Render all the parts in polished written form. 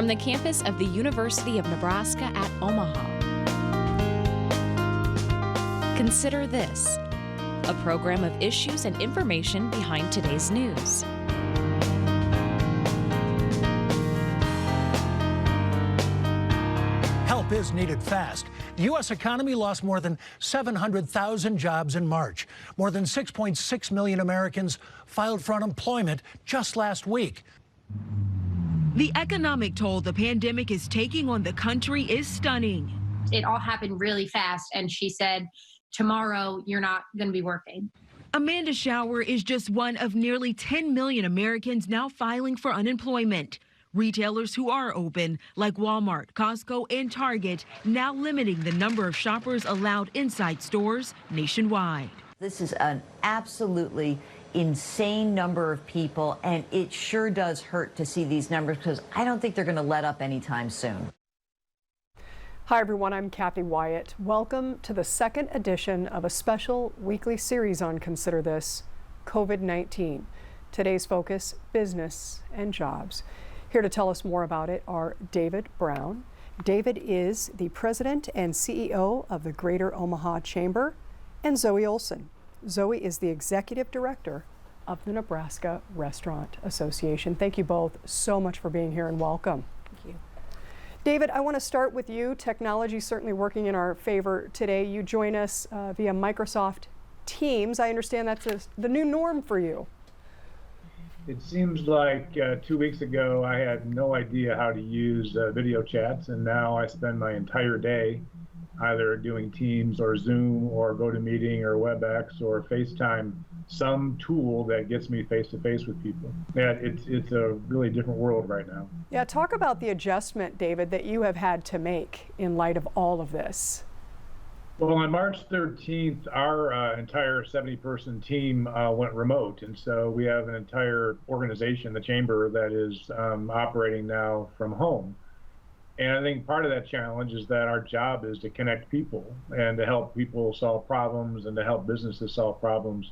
from the campus of the University of Nebraska at Omaha. Consider This, a program of issues and information behind today's news. Help is needed fast. The U.S. economy lost more than 700,000 jobs in March. More than 6.6 million Americans filed for unemployment just last week. The economic toll the pandemic is taking on the country is stunning. It all happened really fast, and she said, tomorrow you're not going to be working. Amanda Shower is just one of nearly 10 million Americans now filing for unemployment. Retailers who are open, like Walmart, Costco, and Target, now limiting the number of shoppers allowed inside stores nationwide. This is an absolutely insane number of people, and it sure does hurt to see these numbers because I don't think they're going to let up anytime soon. Hi everyone, I'm Kathy Wyatt. Welcome to the second edition of a special weekly series on Consider This, COVID-19. Today's focus, business and jobs. Here to tell us more about it are David Brown. David is the president and CEO of the Greater Omaha Chamber, and Zoe Olson. Zoe is the executive director of the Nebraska Restaurant Association. Thank you both so much for being here and welcome. Thank you. David, I want to start with you. Technology certainly working in our favor today. You join us via Microsoft Teams. I understand that's the new norm for you. It seems like 2 weeks ago I had no idea how to use video chats, and now I spend my entire day either doing Teams or Zoom or GoToMeeting or WebEx or FaceTime, some tool that gets me face-to-face with people. Yeah, it's a really different world right now. Yeah, talk about the adjustment, David, that you have had to make in light of all of this. Well, on March 13th, our entire 70-person team went remote, and so we have an entire organization, the Chamber, that is operating now from home. And I think part of that challenge is that our job is to connect people and to help people solve problems and to help businesses solve problems.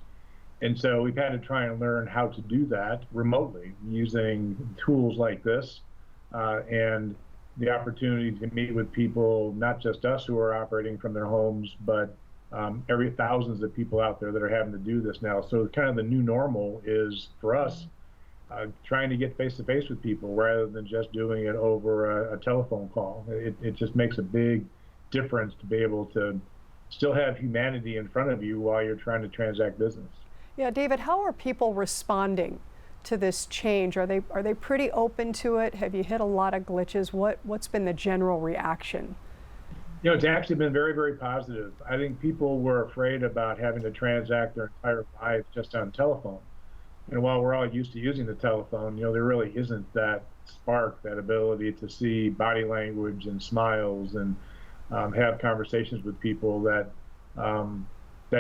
And so we've had to try and learn how to do that remotely using tools like this and the opportunity to meet with people, not just us who are operating from their homes, but every thousands of people out there that are having to do this now. So kind of the new normal is for us trying to get face-to-face with people rather than just doing it over a telephone call. It just makes a big difference to be able to still have humanity in front of you while you're trying to transact business. Yeah, David, how are people responding to this change? Are they pretty open to it? Have you hit a lot of glitches? What's been the general reaction? You know, it's actually been very, very positive. I think people were afraid about having to transact their entire lives just on telephone. And while we're all used to using the telephone, you know, there really isn't that spark, that ability to see body language and smiles and have conversations with people that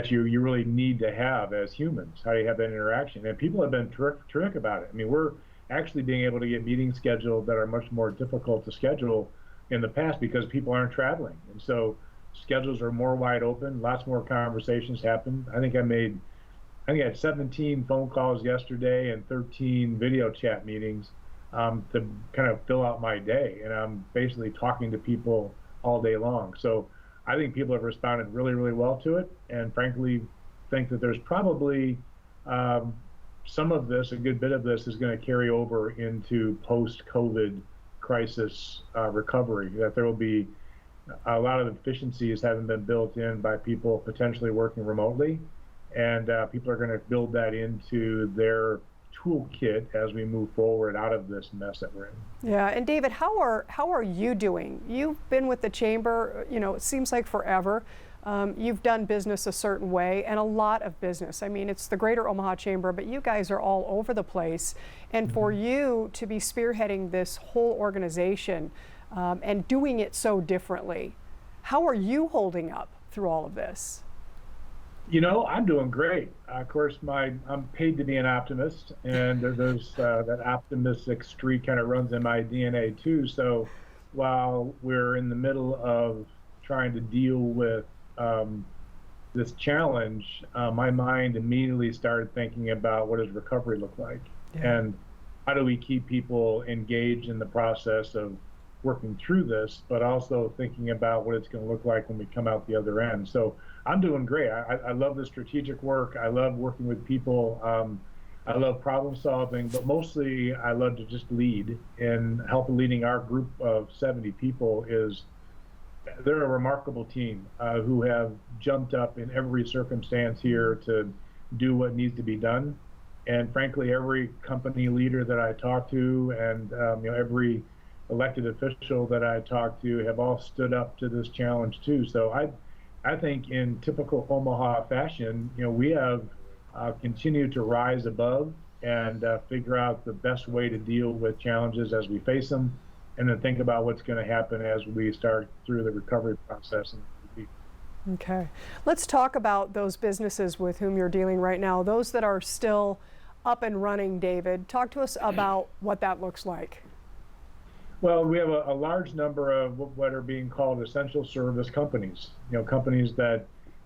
you really need to have as humans. How do you have that interaction? And people have been terrific about it. I mean, we're actually being able to get meetings scheduled that are much more difficult to schedule in the past because people aren't traveling. And so schedules are more wide open, lots more conversations happen. I think I had 17 phone calls yesterday and 13 video chat meetings to kind of fill out my day. And I'm basically talking to people all day long. So I think people have responded really, really well to it, and frankly think that there's probably some of this, a good bit of this, is going to carry over into post-COVID crisis recovery, that there will be a lot of efficiencies having been built in by people potentially working remotely, and people are going to build that into their toolkit as we move forward out of this mess that we're in. Yeah, and David, how are you doing? You've been with the Chamber, you know, it seems like forever. You've done business a certain way, and a lot of business. I mean, it's the Greater Omaha Chamber, but you guys are all over the place. And for you to be spearheading this whole organization and doing it so differently, how are you holding up through all of this? You know, I'm doing great. Of course, I'm paid to be an optimist, and there's that optimistic streak kind of runs in my DNA too. So while we're in the middle of trying to deal with this challenge, my mind immediately started thinking about what does recovery look like. Yeah. And how do we keep people engaged in the process of working through this, but also thinking about what it's going to look like when we come out the other end. So I'm doing great. I love the strategic work. I love working with people. I love problem solving, but mostly I love to just lead, and help leading our group of 70 people they're a remarkable team who have jumped up in every circumstance here to do what needs to be done. And frankly, every company leader that I talk to, and every elected official that I talk to, have all stood up to this challenge too. So I think in typical Omaha fashion, we have continued to rise above and figure out the best way to deal with challenges as we face them, and then think about what's going to happen as we start through the recovery process. Okay, let's talk about those businesses with whom you're dealing right now, those that are still up and running. David, talk to us about what that looks like. Well, we have a large number of what are being called essential service companies, companies that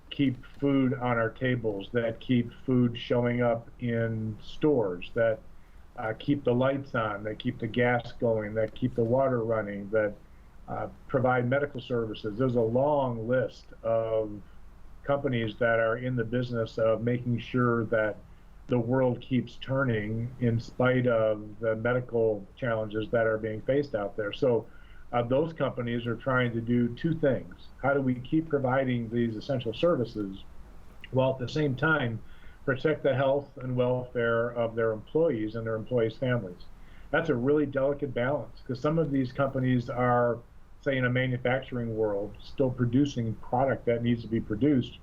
keep food on our tables, that keep food showing up in stores, that keep the lights on, that keep the gas going, that keep the water running, that provide medical services. There's a long list of companies that are in the business of making sure that the world keeps turning in spite of the medical challenges that are being faced out there. So those companies are trying to do two things. How do we keep providing these essential services while at the same time protect the health and welfare of their employees and their employees' families? That's a really delicate balance, because some of these companies are, say, in a manufacturing world, still producing product that needs to be produced.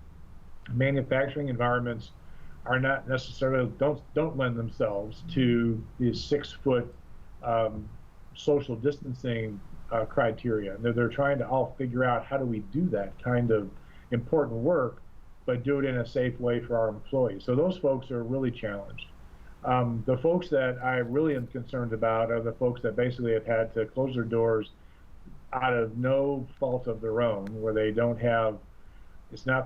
Manufacturing environments are not necessarily, don't lend themselves to these 6-foot social distancing criteria. They're trying to all figure out, how do we do that kind of important work, but do it in a safe way for our employees. So those folks are really challenged. The folks that I really am concerned about are the folks that basically have had to close their doors out of no fault of their own, where they don't have,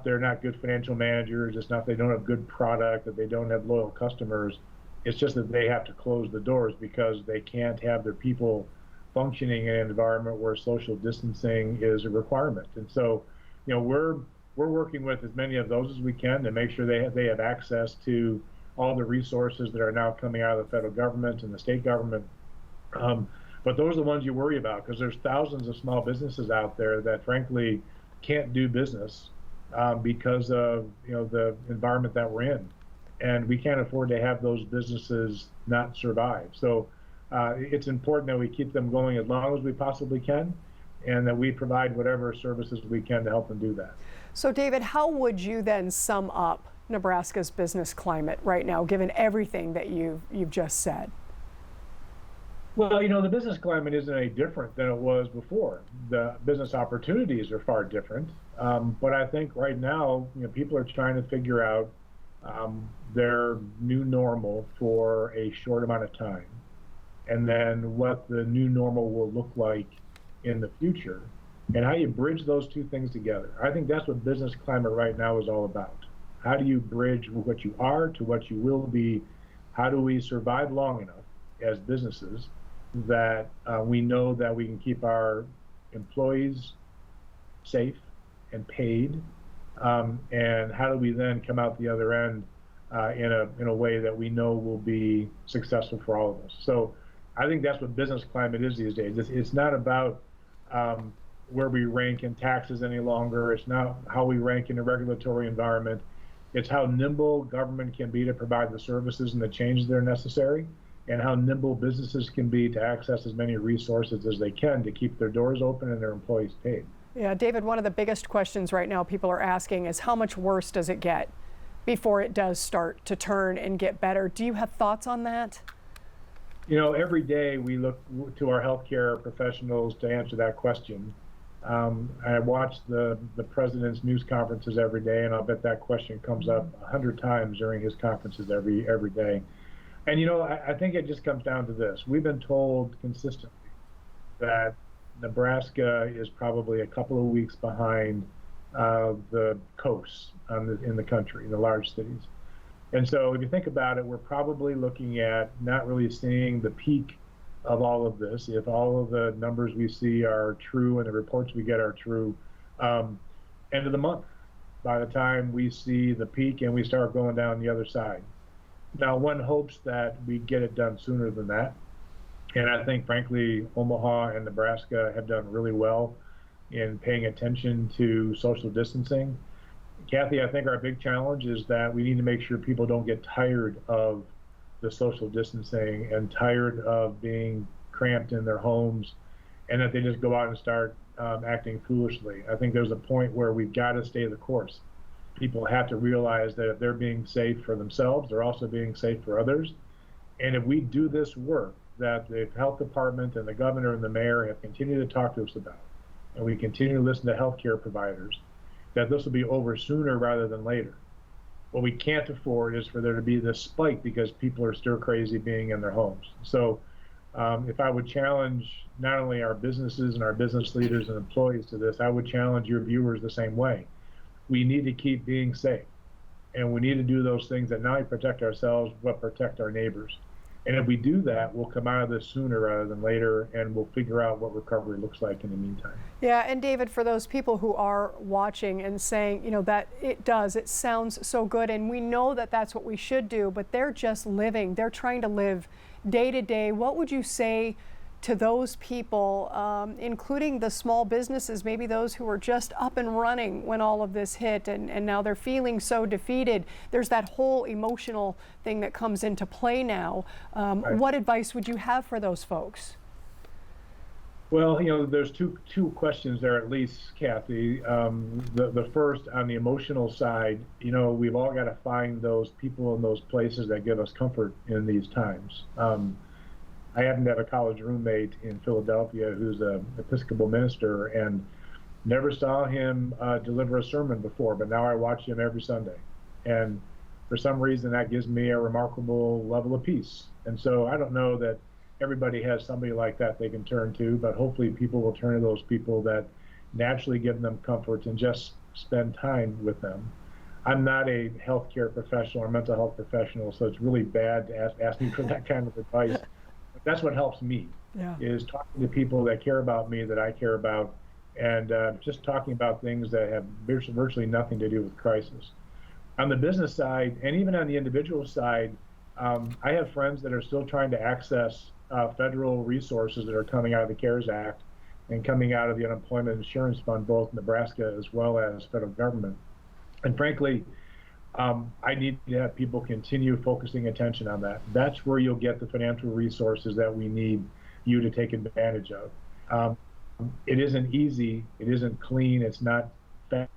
they're not good financial managers, it's not they don't have good product, that they don't have loyal customers. It's just that they have to close the doors because they can't have their people functioning in an environment where social distancing is a requirement. And so, we're working with as many of those as we can to make sure they have access to all the resources that are now coming out of the federal government and the state government. But those are the ones you worry about, because there's thousands of small businesses out there that frankly can't do business because of the environment that we're in, and we can't afford to have those businesses not survive. So it's important that we keep them going as long as we possibly can, and that we provide whatever services we can to help them do that. So David, how would you then sum up Nebraska's business climate right now, given everything that you've just said? Well, the business climate isn't any different than it was before. The business opportunities are far different. But I think right now, people are trying to figure out their new normal for a short amount of time, and then what the new normal will look like in the future, and how you bridge those two things together. I think that's what business climate right now is all about. How do you bridge what you are to what you will be? How do we survive long enough as businesses that we know that we can keep our employees safe and paid, and how do we then come out the other end in a way that we know will be successful for all of us? So I think that's what business climate is these days. It's not about where we rank in taxes any longer. It's not how we rank in a regulatory environment. It's how nimble government can be to provide the services and the changes that are necessary, and how nimble businesses can be to access as many resources as they can to keep their doors open and their employees paid. Yeah, David, one of the biggest questions right now people are asking is, how much worse does it get before it does start to turn and get better? Do you have thoughts on that? Every day we look to our healthcare professionals to answer that question. I watch the president's news conferences every day, and I'll bet that question comes up 100 times during his conferences every day. And I think it just comes down to this. We've been told consistently that Nebraska is probably a couple of weeks behind the coasts in the country, the large cities. And so if you think about it, we're probably looking at not really seeing the peak of all of this. If all of the numbers we see are true and the reports we get are true, end of the month, by the time we see the peak and we start going down the other side. Now, one hopes that we get it done sooner than that. And I think, frankly, Omaha and Nebraska have done really well in paying attention to social distancing. Kathy, I think our big challenge is that we need to make sure people don't get tired of the social distancing and tired of being cramped in their homes, and that they just go out and start acting foolishly. I think there's a point where we've got to stay the course. People have to realize that if they're being safe for themselves, they're also being safe for others. And if we do this work that the health department and the governor and the mayor have continued to talk to us about, and we continue to listen to healthcare providers, that this will be over sooner rather than later. What we can't afford is for there to be this spike because people are still crazy being in their homes. So if I would challenge not only our businesses and our business leaders and employees to this, I would challenge your viewers the same way. We need to keep being safe. And we need to do those things that not only protect ourselves, but protect our neighbors. And if we do that, we'll come out of this sooner rather than later, and we'll figure out what recovery looks like in the meantime. Yeah, and David, for those people who are watching and saying, you know, that it sounds so good, and we know that that's what we should do, but they're just living, they're trying to live day to day. What would you say to those people, including the small businesses, maybe those who were just up and running when all of this hit, and now they're feeling so defeated? There's that whole emotional thing that comes into play now. Right. What advice would you have for those folks? Well, you know, there's two questions there at least, Kathy. The first, on the emotional side, you know, we've all got to find those people in those places that give us comfort in these times. I happen to have a college roommate in Philadelphia who's an Episcopal minister, and never saw him deliver a sermon before, but now I watch him every Sunday. And for some reason, that gives me a remarkable level of peace. And so I don't know that everybody has somebody like that they can turn to, but hopefully people will turn to those people that naturally give them comfort and just spend time with them. I'm not a healthcare professional or mental health professional, so it's really bad to ask me for that kind of advice. But that's what helps me, is talking to people that care about me, that I care about, and just talking about things that have virtually nothing to do with crisis. On the business side, and even on the individual side, I have friends that are still trying to access federal resources that are coming out of the CARES Act and coming out of the Unemployment Insurance Fund, both Nebraska as well as federal government. And frankly, I need to have people continue focusing attention on that. That's where you'll get the financial resources that we need you to take advantage of. It isn't easy, it isn't clean, it's not fast,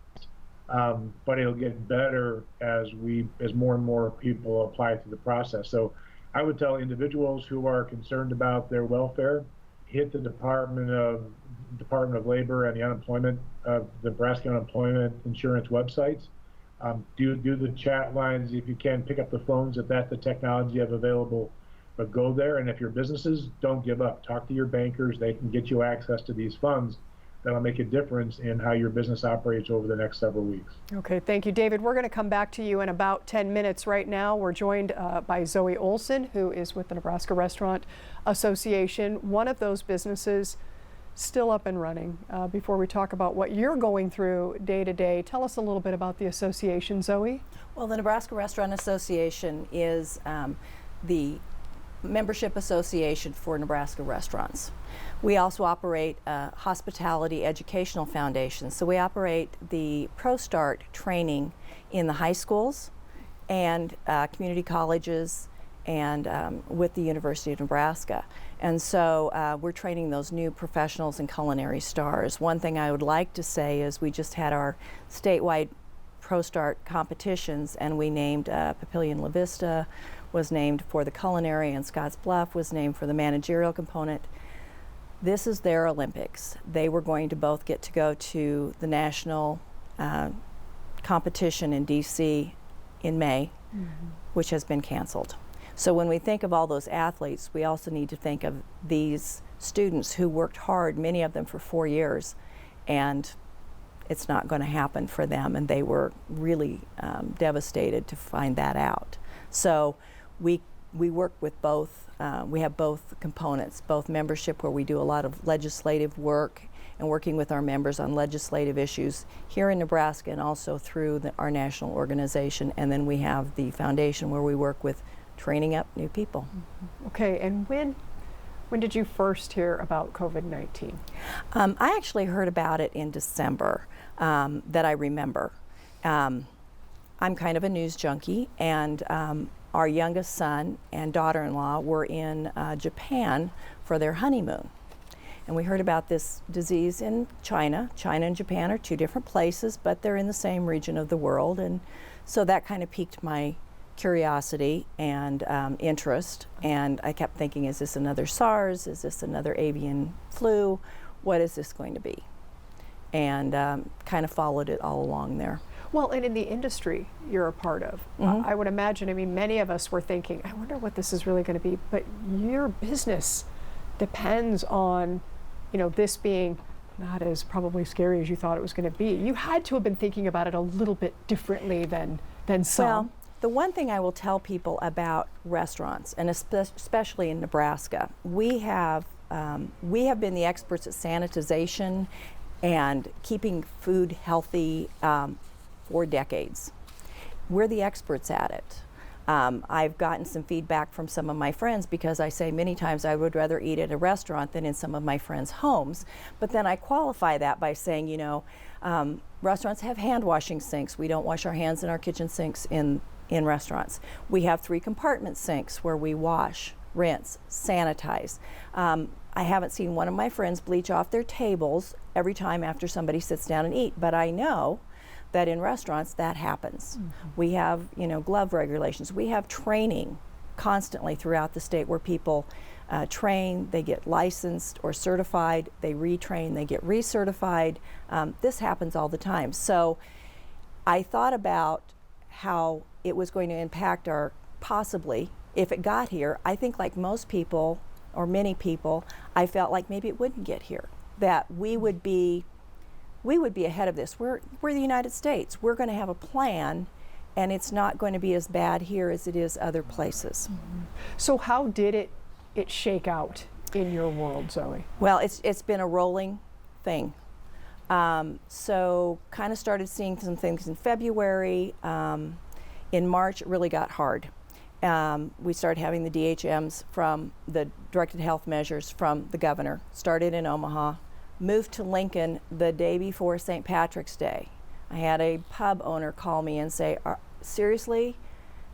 but it'll get better as more and more people apply to the process. So I would tell individuals who are concerned about their welfare, hit the Department of Labor and the Nebraska Unemployment Insurance websites. Do the chat lines if you can. Pick up the phones if that's the technology you have available, but go there. And if your businesses, don't give up. Talk to your bankers. They can get you access to these funds that'll make a difference in how your business operates over the next several weeks. Okay, thank you, David. We're going to come back to you in about 10 minutes. Right now, we're joined by Zoe Olson, who is with the Nebraska Restaurant Association, one of those businesses still up and running. Before we talk about what you're going through day to day, tell us a little bit about the association, Zoe. Well, the Nebraska Restaurant Association is the membership association for Nebraska restaurants. We also operate a hospitality educational foundation. So we operate the ProStart training in the high schools and community colleges and with the University of Nebraska. And so we're training those new professionals and culinary stars. One thing I would like to say is we just had our statewide ProStart competitions, and we named Papillion La Vista was named for the culinary, and Scotts Bluff was named for the managerial component. This is their Olympics. They were going to both get to go to the national competition in DC in May, which has been canceled. So when we think of all those athletes, we also need to think of these students who worked hard, many of them for 4 years, and it's not going to happen for them, and they were really devastated to find that out. So we work with both. We have both components, both membership, where we do a lot of legislative work and working with our members on legislative issues here in Nebraska and also through our national organization. And then we have the foundation where we work with training up new people. Okay, and when did you first hear about COVID-19? I actually heard about it in December, that I remember. I'm kind of a news junkie, and our youngest son and daughter-in-law were in Japan for their honeymoon. And we heard about this disease in China. China and Japan are two different places, but they're in the same region of the world. And so that kind of piqued my curiosity and interest. And I kept thinking, is this another SARS? Is this another avian flu? What is this going to be? And kind of followed it all along there. Well, and in the industry you're a part of, I would imagine, I mean, many of us were thinking, I wonder what this is really going to be, but your business depends on, you know, this being not as probably scary as you thought it was going to be. You had to have been thinking about it a little bit differently than some. Well, the one thing I will tell people about restaurants, and especially in Nebraska, we have been the experts at sanitization and keeping food healthy for decades. We're the experts at it. I've gotten some feedback from some of my friends because I say many times I would rather eat at a restaurant than in some of my friends' homes. But then I qualify that by saying, you know, restaurants have hand washing sinks. We don't wash our hands in our kitchen sinks in restaurants. We have 3 compartment sinks where we wash, rinse, sanitize. I haven't seen one of my friends bleach off their tables every time after somebody sits down and eat, but I know that in restaurants that happens. We have, you know, glove regulations. We have training constantly throughout the state where people train, they get licensed or certified, they retrain, they get recertified. This happens all the time. So I thought about how it was going to impact our, possibly, if it got here. I think like most people, or many people, I felt like maybe it wouldn't get here, that we would be ahead of this. We're the United States. We're going to have a plan, and it's not going to be as bad here as it is other places. So how did it shake out in your world, Zoe? Well, it's been a rolling thing. So kind of started seeing some things in February. In March, it really got hard. We started having the DHMs from the directed health measures from the governor. Started in Omaha, moved to Lincoln the day before St. Patrick's Day. I had a pub owner call me and say, seriously,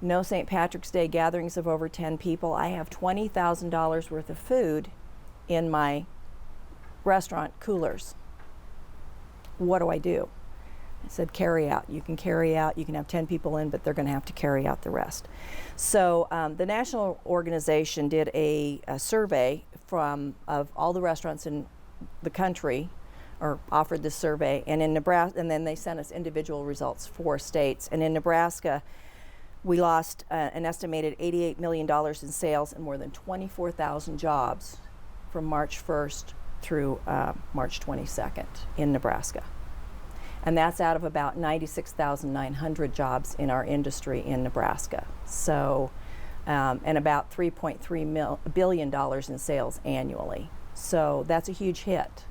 no St. Patrick's Day gatherings of over 10 people. I have $20,000 worth of food in my restaurant coolers. What do I do? I said, carry out. You can carry out. You can have 10 people in, but they're going to have to carry out the rest. So the national organization did a survey of all the restaurants in the country, or offered this survey, and in Nebraska, and then they sent us individual results for states. And in Nebraska, we lost an estimated $88 million in sales and more than 24,000 jobs from March 1st through March 22nd in Nebraska. And that's out of about 96,900 jobs in our industry in Nebraska. So, and about $3.3 billion in sales annually. So that's a huge hit.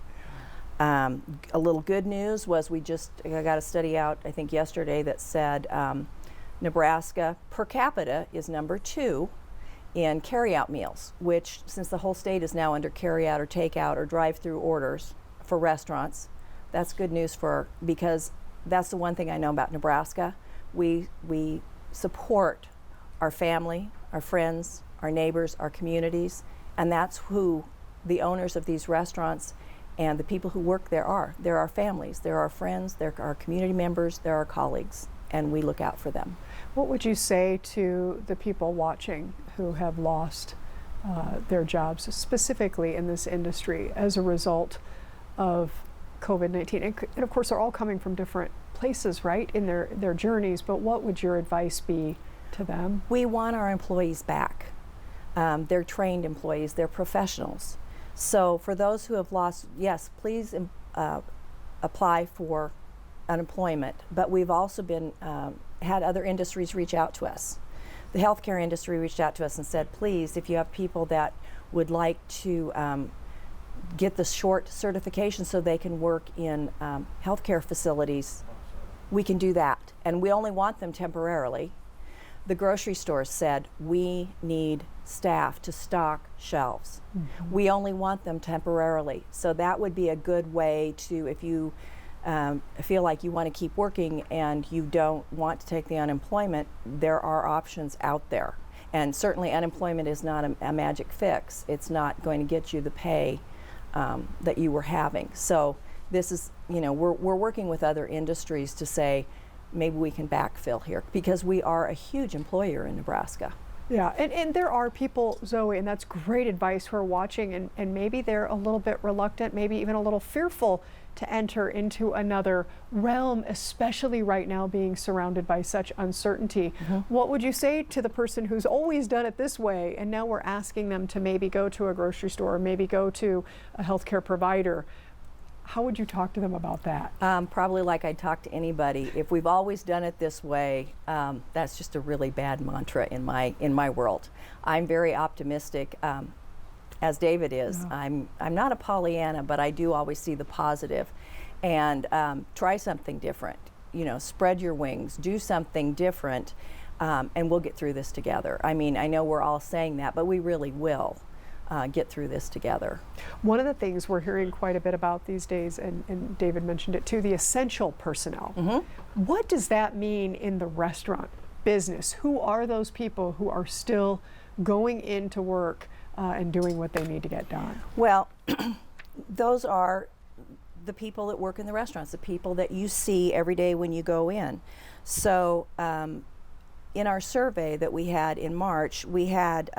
A little good news was I got a study out, I think yesterday, that said Nebraska per capita is number 2 in carryout meals, which, since the whole state is now under carryout or takeout or drive-through orders for restaurants, that's good news because that's the one thing I know about Nebraska. We support our family, our friends, our neighbors, our communities, and that's who the owners of these restaurants and the people who work there are. They're our families, they're our friends, they're our community members, they're our colleagues, and we look out for them. What would you say to the people watching who have lost their jobs, specifically in this industry, as a result of COVID-19? And of course, they're all coming from different places, right, in their journeys, but what would your advice be to them? We want our employees back. They're trained employees, they're professionals. So for those who have lost, yes, please apply for unemployment, but we've also had other industries reach out to us. the healthcare industry reached out to us and said, please, if you have people that would like to get the short certification so they can work in healthcare facilities, we can do that. And we only want them temporarily. The grocery stores said, we need staff to stock shelves. Mm-hmm. We only want them temporarily. So that would be a good way to, if you feel like you want to keep working and you don't want to take the unemployment, there are options out there. And certainly unemployment is not a magic fix. It's not going to get you the pay that you were having. So this is, we're working with other industries to say, maybe we can backfill here, because we are a huge employer in Nebraska. Yeah, and there are people, Zoe, and that's great advice, who are watching, and maybe they're a little bit reluctant, maybe even a little fearful to enter into another realm, especially right now being surrounded by such uncertainty. Mm-hmm. What would you say to the person who's always done it this way, and now we're asking them to maybe go to a grocery store, or maybe go to a healthcare provider? How would you talk to them about that? Probably like I'd talk to anybody. If we've always done it this way, that's just a really bad mantra in my world. I'm very optimistic, as David is. Yeah. I'm not a Pollyanna, but I do always see the positive. And try something different. Spread your wings, do something different, and we'll get through this together. I mean, I know we're all saying that, but we really will. Get through this together. One of the things we're hearing quite a bit about these days, and David mentioned it too, the essential personnel. Mm-hmm. What does that mean in the restaurant business? Who are those people who are still going into work and doing what they need to get done? Well, those are the people that work in the restaurants, the people that you see every day when you go in. So in our survey that we had in March, we had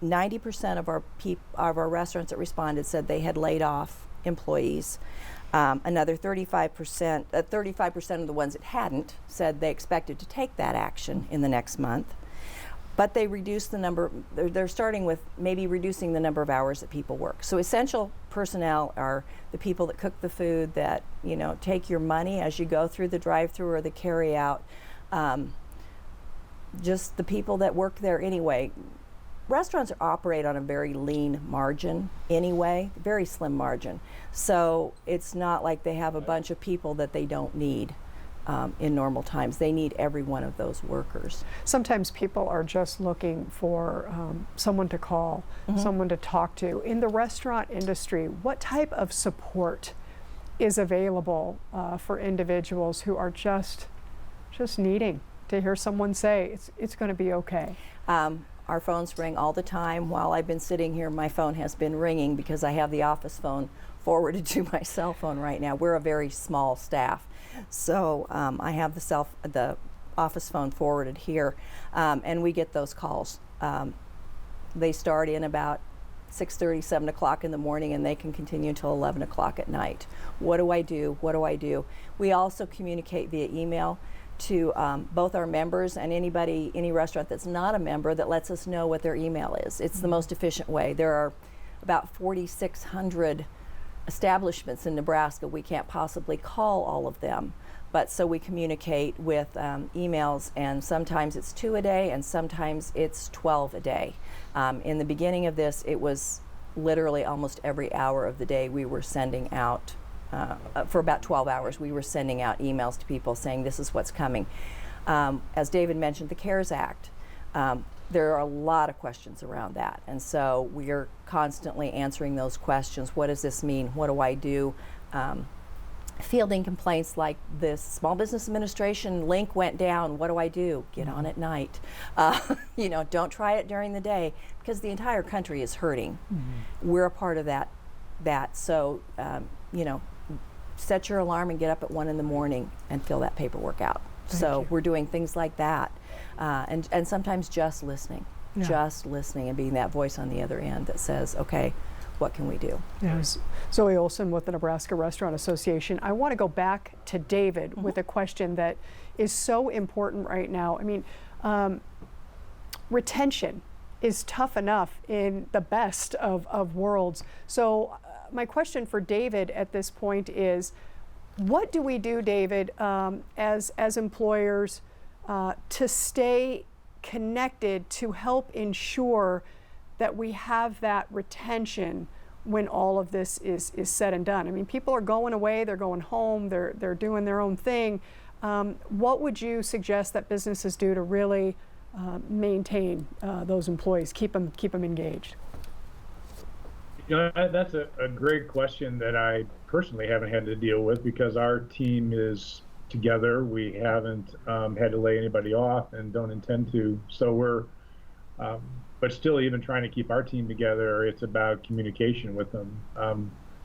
90% of our restaurants that responded said they had laid off employees. Another 35% of the ones that hadn't said they expected to take that action in the next month. But they reduced the number, they're starting with maybe reducing the number of hours that people work. So essential personnel are the people that cook the food, that take your money as you go through the drive-through or the carry-out. Just the people that work there anyway. Restaurants operate on a very lean margin anyway, very slim margin. So it's not like they have a bunch of people that they don't need in normal times. They need every one of those workers. Sometimes people are just looking for someone to call, mm-hmm. someone to talk to. In the restaurant industry, what type of support is available for individuals who are just needing to hear someone say, it's going to be okay? Our phones ring all the time. While I've been sitting here, my phone has been ringing because I have the office phone forwarded to my cell phone right now. We're a very small staff, so I have the office phone forwarded here, and we get those calls. They start in about 6:30, 7 o'clock in the morning, and they can continue until 11 o'clock at night. What do I do? What do I do? We also communicate via email to both our members and any restaurant that's not a member that lets us know what their email is. It's the most efficient way. There are about 4,600 establishments in Nebraska. We can't possibly call all of them, but so we communicate with emails, and sometimes it's 2 a day and sometimes it's 12 a day. In the beginning of this, it was literally almost every hour of the day we were sending out for about 12 hours, we were sending out emails to people saying this is what's coming. As David mentioned, the CARES Act, there are a lot of questions around that. And so we are constantly answering those questions. What does this mean? What do I do? Fielding complaints like this Small Business Administration link went down. What do I do? Get on at night. Don't try it during the day, because the entire country is hurting. Mm-hmm. We're a part of that. So, set your alarm and get up at 1 in the morning and fill that paperwork out. So we're doing things like that, and sometimes just listening, and being that voice on the other end that says, okay, what can we do? Yes. Zoe Olson with the Nebraska Restaurant Association. I want to go back to David mm-hmm. with a question that is so important right now. I mean, retention is tough enough in the best of worlds. So my question for David at this point is, what do we do, David, as employers to stay connected to help ensure that we have that retention when all of this is said and done? I mean, people are going away, they're going home, they're doing their own thing. What would you suggest that businesses do to really maintain those employees, keep them engaged? You know, that's a great question that I personally haven't had to deal with, because our team is together. We haven't had to lay anybody off and don't intend to. So we're, but still, even trying to keep our team together, it's about communication with them.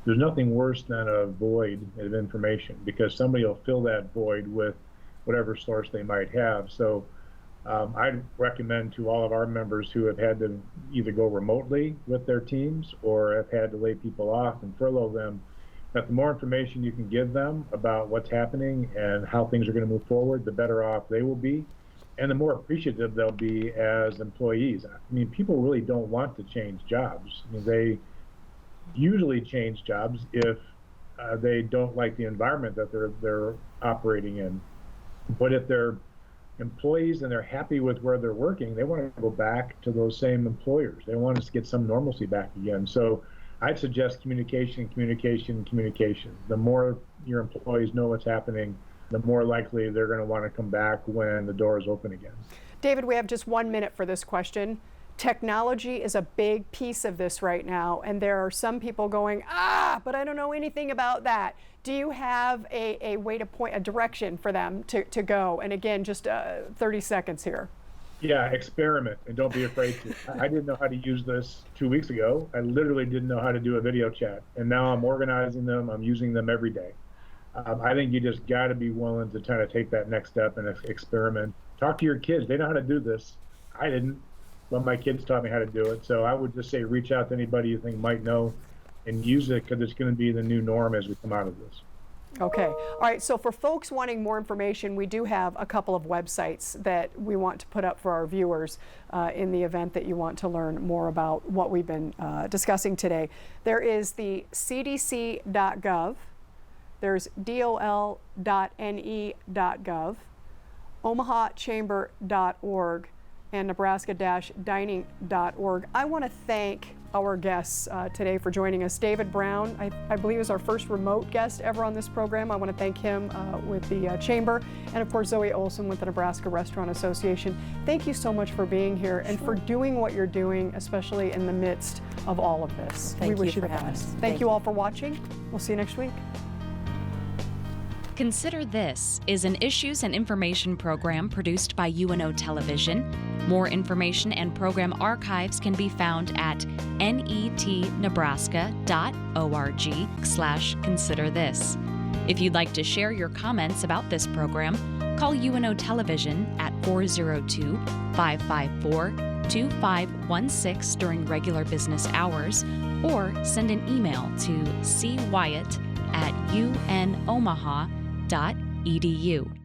There's nothing worse than a void of information, because somebody will fill that void with whatever source they might have. So I'd recommend to all of our members who have had to either go remotely with their teams or have had to lay people off and furlough them, that the more information you can give them about what's happening and how things are going to move forward, the better off they will be, and the more appreciative they'll be as employees. I mean, people really don't want to change jobs. I mean, they usually change jobs if they don't like the environment that they're operating in. But if they're employees and they're happy with where they're working, they want to go back to those same employers. They want us to get some normalcy back again. So I'd suggest communication. The more your employees know what's happening, the more likely they're going to want to come back when the door is open again. David, we have just 1 minute for this question. Technology is a big piece of this right now, and there are some people going, but I don't know anything about that. Do you have a way to point, a direction for them to go? And again, just 30 seconds here. Yeah, experiment and don't be afraid to. I didn't know how to use this 2 weeks ago. I literally didn't know how to do a video chat, and now I'm organizing them. I'm using them every day. I think you just got to be willing to kind of take that next step and experiment. Talk to your kids. They know how to do this. I didn't, but my kids taught me how to do it. So I would just say reach out to anybody you think might know and use it, because it's going to be the new norm as we come out of this. Okay. All right. So for folks wanting more information, we do have a couple of websites that we want to put up for our viewers in the event that you want to learn more about what we've been discussing today. There is the cdc.gov. There's dol.ne.gov, omahachamber.org, and nebraska-dining.org. I want to thank our guests today for joining us. David Brown, I believe, is our first remote guest ever on this program. I want to thank him with the Chamber, and of course Zoe Olson with the Nebraska Restaurant Association. Thank you so much for being here and for doing what you're doing, especially in the midst of all of this. We wish you the best. Thank you all for watching. We'll see you next week. Consider This is an issues and information program produced by UNO Television. More information and program archives can be found at netnebraska.org/considerthis. If you'd like to share your comments about this program, call UNO Television at 402-554-2516 during regular business hours, or send an email to cwyatt@unomaha.edu.